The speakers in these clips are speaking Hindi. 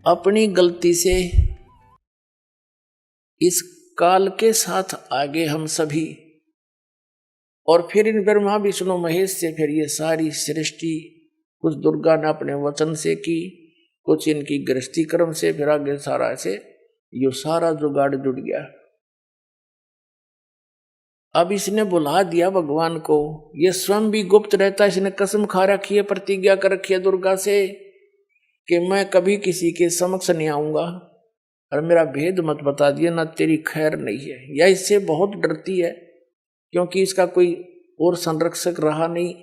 अपनी गलती से इस काल के साथ आगे हम सभी, और फिर इन ब्रह्मा विष्णु महेश से फिर ये सारी सृष्टि कुछ दुर्गा ने अपने वचन से की, कुछ इनकी गृहस्थी कर्म से, फिर आगे सारा ऐसे यो सारा जुगाड़ जुड़ गया। अब इसने बुला दिया भगवान को, ये स्वयं भी गुप्त रहता, इसने कसम खा रखी है, प्रतिज्ञा कर रखी है दुर्गा से कि मैं कभी किसी के समक्ष नहीं आऊंगा और मेरा भेद मत बता दिया, ना तेरी खैर नहीं है। या इससे बहुत डरती है क्योंकि इसका कोई और संरक्षक रहा नहीं,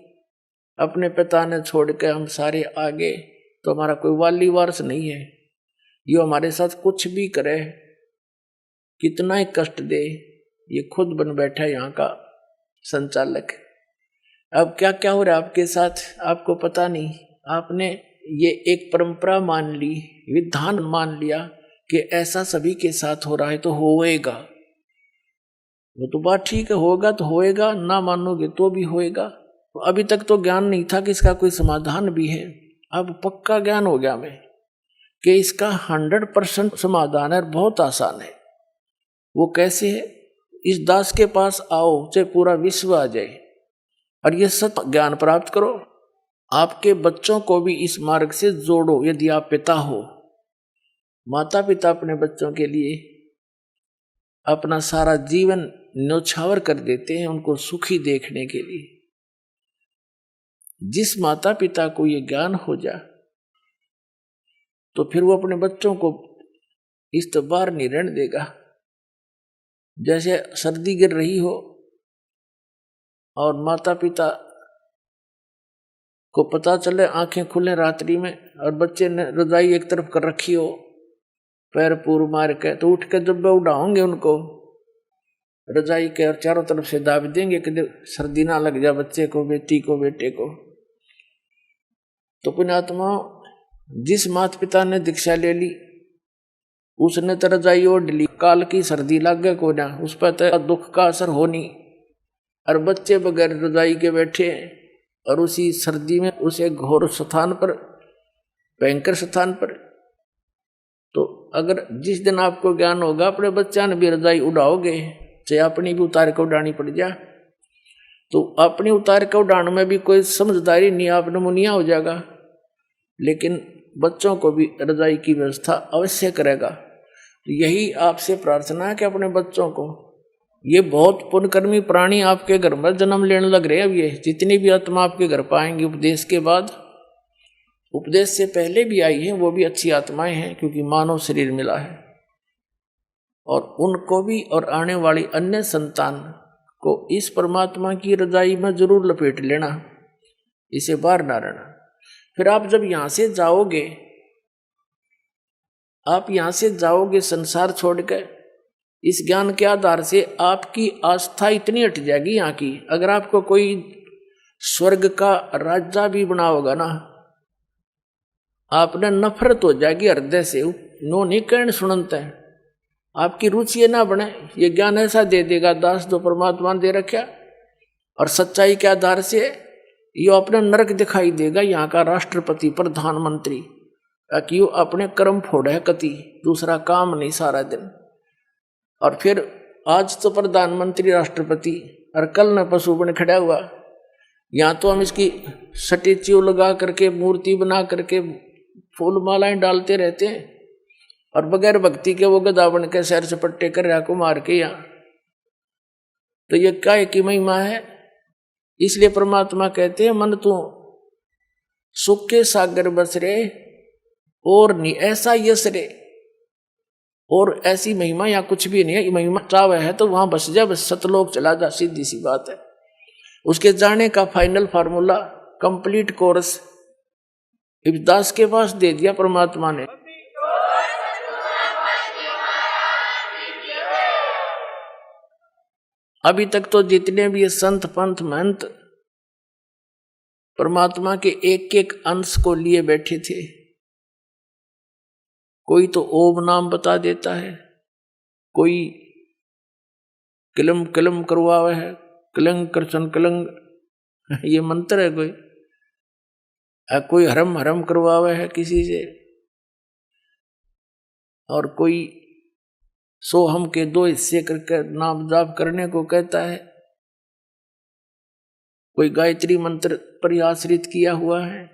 अपने पिता ने छोड़ के हम सारे आगे, तो हमारा कोई वाली वारस नहीं है। यो हमारे साथ कुछ भी करे, कितना ही कष्ट दे, ये खुद बन बैठा है यहाँ का संचालक। अब क्या क्या हो रहा है आपके साथ आपको पता नहीं, आपने ये एक परंपरा मान ली, विधान मान लिया कि ऐसा सभी के साथ हो रहा है तो होएगा। वो तो बात ठीक है, होगा तो होएगा, ना मानोगे तो भी होएगा। तो अभी तक तो ज्ञान नहीं था कि इसका कोई समाधान भी है, अब पक्का ज्ञान हो गया हमें कि इसका 100% समाधान है, बहुत आसान है। वो कैसे है? इस दास के पास आओ, चाहे पूरा विश्व आ जाए, और ये सत्य ज्ञान प्राप्त करो। आपके बच्चों को भी इस मार्ग से जोड़ो। यदि आप पिता हो, माता पिता अपने बच्चों के लिए अपना सारा जीवन न्यौछावर कर देते हैं उनको सुखी देखने के लिए। जिस माता पिता को ये ज्ञान हो जा, तो फिर वो अपने बच्चों को इस तो बाहर नहीं रहने देगा। जैसे सर्दी गिर रही हो और माता पिता को पता चले, आंखें खुले रात्रि में, और बच्चे ने रजाई एक तरफ कर रखी हो, पैर पूर मार के, तो उठ के जब उड़ाओगे उनको रजाई के और चारों तरफ से दाब देंगे कि सर्दी ना लग जाए बच्चे को, बेटी को, बेटे को। तो पुण्यात्मा, जिस माता पिता ने दीक्षा ले ली उसने तो रजाई ओढ़ ली, काल की सर्दी लग गए को ना, उस पर तो दुख का असर हो नहीं, और बच्चे बगैर रजाई के बैठे और उसी सर्दी में उसे घोर स्थान पर, भयंकर स्थान पर। तो अगर जिस दिन आपको ज्ञान होगा, अपने बच्चा ने भी रजाई उड़ाओगे, चाहे अपनी भी उतार के उड़ानी पड़ जाए, तो अपनी उतार के उड़ाने में भी कोई समझदारी नहीं, आप नमूनिया हो जाएगा, लेकिन बच्चों को भी रजाई की व्यवस्था अवश्य करेगा। तो यही आपसे प्रार्थना है कि अपने बच्चों को, ये बहुत पुण्यकर्मी प्राणी आपके घर में जन्म लेने लग रहे हैं। अब ये जितनी भी आत्मा आपके घर पाएंगे उपदेश के बाद, उपदेश से पहले भी आई है, वो भी अच्छी आत्माएं हैं क्योंकि मानव शरीर मिला है, और उनको भी और आने वाली अन्य संतान को इस परमात्मा की रजाई में जरूर लपेट लेना, इसे बाहर ना रहना। फिर आप जब यहां से जाओगे, आप यहां से जाओगे संसार छोड़कर, इस ज्ञान के आधार से आपकी आस्था इतनी हट जाएगी यहाँ की। अगर आपको कोई स्वर्ग का राजा भी बना होगा ना, आपने नफरत हो जाएगी हृदय से, नो नहीं कहने सुनते हैं, आपकी रुचि ना बने। ये ज्ञान ऐसा दे देगा दास जो परमात्मा ने दे रखा, और सच्चाई के आधार से ये अपना नरक दिखाई देगा, यहाँ का राष्ट्रपति, प्रधानमंत्री, कि यो अपने कर्म फोड़े कति, दूसरा काम नहीं सारा दिन। और फिर आज तो प्रधानमंत्री राष्ट्रपति, और कल न पशु बन खड़ा हुआ। यहाँ तो हम इसकी स्टैच्यू लगा करके, मूर्ति बना करके फूल मालाएं डालते रहते हैं, और बगैर भक्ति के वो गधा बन के सैर सपट्टे कर रहा को मार के यहाँ। तो ये काय की महिमा है। इसलिए परमात्मा कहते हैं, मन तू सुख के सागर बस रे, और नहीं ऐसा यश रे, और ऐसी महिमा यहाँ कुछ भी नहीं है। महिमा चाव है तो वहां बस जा, बस सतलोक चला जा, सीधी सी बात है। उसके जाने का फाइनल फार्मूला, कंप्लीट कोर्स दास के पास दे दिया परमात्मा ने। अभी तक तो जितने भी संत पंथ महंत परमात्मा के एक एक अंश को लिए बैठे थे, कोई तो ओम नाम बता देता है, कोई किलम किलम करवावे है, कलंग करसन कलंग ये मंत्र है, कोई हरम हरम करवावे है किसी से, और कोई सोहम के 2 हिस्से करके नाम जाप करने को कहता है, कोई गायत्री मंत्र पर आश्रित किया हुआ है,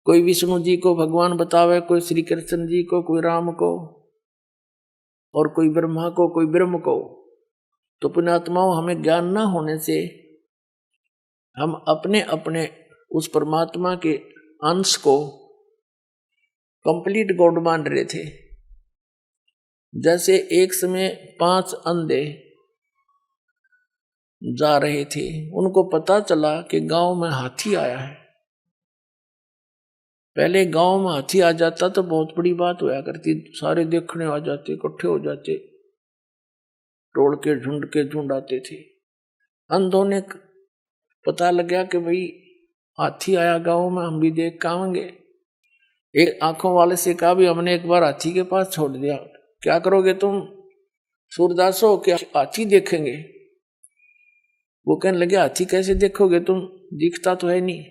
कोई विष्णु जी को भगवान बतावे, कोई श्री कृष्ण जी को, कोई राम को, और कोई ब्रह्मा को, कोई ब्रह्म को। तो पुण्यात्माओं, हमें ज्ञान न होने से हम अपने अपने उस परमात्मा के अंश को कंप्लीट गॉड मान रहे थे। जैसे एक समय 5 अंधे जा रहे थे, उनको पता चला कि गांव में हाथी आया है। पहले गांव में हाथी आ जाता तो बहुत बड़ी बात होया करती, सारे देखने आ जाते, इकट्ठे हो जाते, टोल के झुंड आते थे। अंधों ने पता लगा कि भाई हाथी आया गांव में, हम भी देख के आवेंगे। एक आंखों वाले से कहा भी हमने एक बार हाथी के पास छोड़ दिया, क्या करोगे तुम सूरदासो, क्या हाथी देखेंगे? वो कहने लगे हाथी कैसे देखोगे तुम, दिखता तो है नहीं।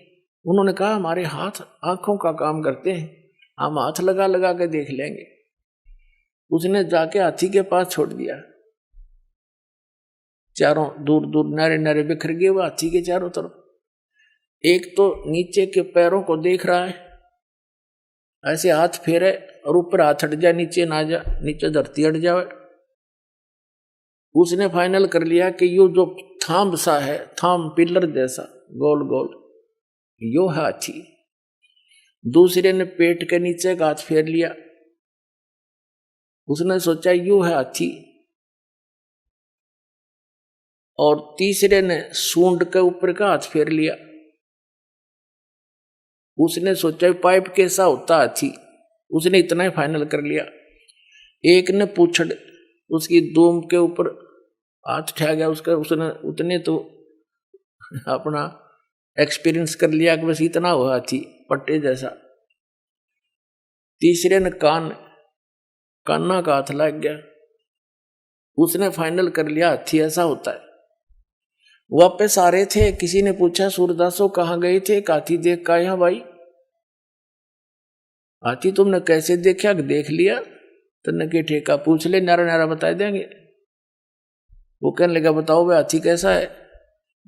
उन्होंने कहा हमारे हाथ आंखों का काम करते हैं, हम हाथ लगा लगा के देख लेंगे। उसने जाके हाथी के पास छोड़ दिया। चारों दूर दूर नारे नारे बिखर गए वो हाथी के चारों तरफ। एक तो नीचे के पैरों को देख रहा है, ऐसे हाथ फेरे और ऊपर हाथ हट जाए, नीचे ना जा, नीचे धरती हट जाए। उसने फाइनल कर लिया कि यो जो थाम सा है, थाम पिलर जैसा गोल गोल, यो है हाथी। दूसरे ने पेट के नीचे का हाथ फेर लिया, उसने सोचा यो है हाथी। और तीसरे ने सूंड के ऊपर का हाथ फेर लिया, उसने सोचा पाइप कैसा होता हाथी, उसने इतना ही फाइनल कर लिया। एक ने पूछड़ उसकी दूम के ऊपर हाथ उठा गया उसका, उसने उतने तो अपना एक्सपीरियंस कर लिया कि बस इतना हुआ हाथी पट्टे जैसा। तीसरे ने कान्ना का हाथ लग गया, उसने फाइनल कर लिया हाथी ऐसा होता है। वापस आ रहे थे, किसी ने पूछा सूरदासो कहाँ गए थे? हाथी देख का यहाँ भाई, हाथी तुमने कैसे देखा? देख लिया तन्ने के ठेका, पूछ ले, नारा नारा बता देंगे। वो कहने लगा बताओ भाई हाथी कैसा है?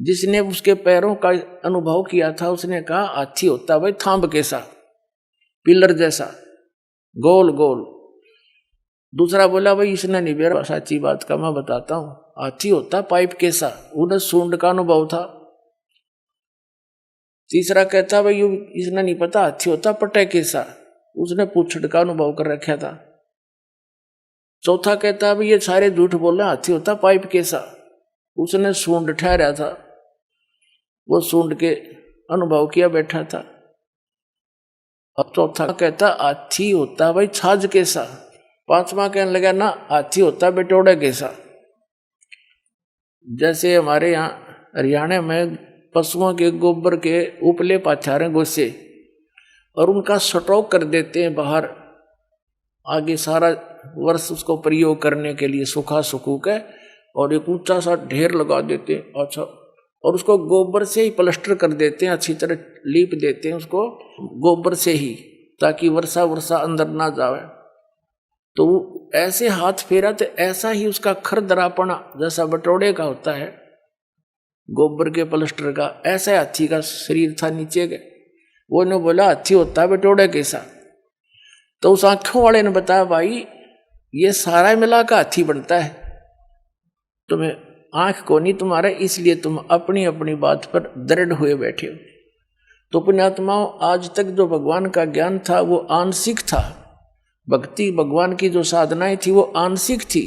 जिसने उसके पैरों का अनुभव किया था उसने कहा हाथी होता भाई थांब कैसा, पिलर जैसा, गोल गोल। दूसरा बोला भाई इसने नहीं बेरा, सच्ची बात का मैं बताता हूं, हाथी होता पाइप कैसा, उन्हें सूंड का अनुभव था। तीसरा कहता भाई इसने नहीं पता, हाथी होता पट्टे कैसा, उसने पूछड़ का अनुभव कर रखा था। चौथा कहता भाई ये सारे झूठ बोल रहे, हाथी होता पाइप कैसा, उसने सूंड ठहरा था, वो सूंड के अनुभव किया बैठा था। अब चौथा कहता हाथी होता भाई छाछ कैसा। पांचवा कहने लगा ना हाथी होता बेटोड़े कैसा। जैसे हमारे यहाँ हरियाणा में पशुओं के गोबर के उपले पाछारे गोसे और उनका स्टॉक कर देते हैं बाहर, आगे सारा वर्ष उसको प्रयोग करने के लिए सूखा सूख है, और एक ऊंचा सा ढेर लगा देते हैं। अच्छा, और उसको गोबर से ही प्लास्टर कर देते हैं, अच्छी तरह लीप देते हैं उसको गोबर से ही, ताकि वर्षा अंदर ना जावे। तो ऐसे हाथ फेरा तो ऐसा ही उसका खरदरापना जैसा बटोड़े का होता है गोबर के प्लास्टर का, ऐसा हाथी का शरीर था नीचे के। वो ने बोला हाथी होता है बटोड़े कैसा। तो उस आंखों वाले ने बताया भाई ये सारा मिला का हाथी बनता है, तुम्हें आंख को नहीं तुम्हारा, इसलिए तुम अपनी अपनी बात पर दृढ़ हुए बैठे हो। तो पुण्यात्माओं, आज तक जो भगवान का ज्ञान था वो आंशिक था, भक्ति भगवान की जो साधनाएं थी वो आंशिक थी।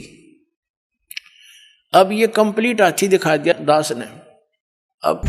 अब ये कंप्लीट हाथी दिखा दिया दास ने। अब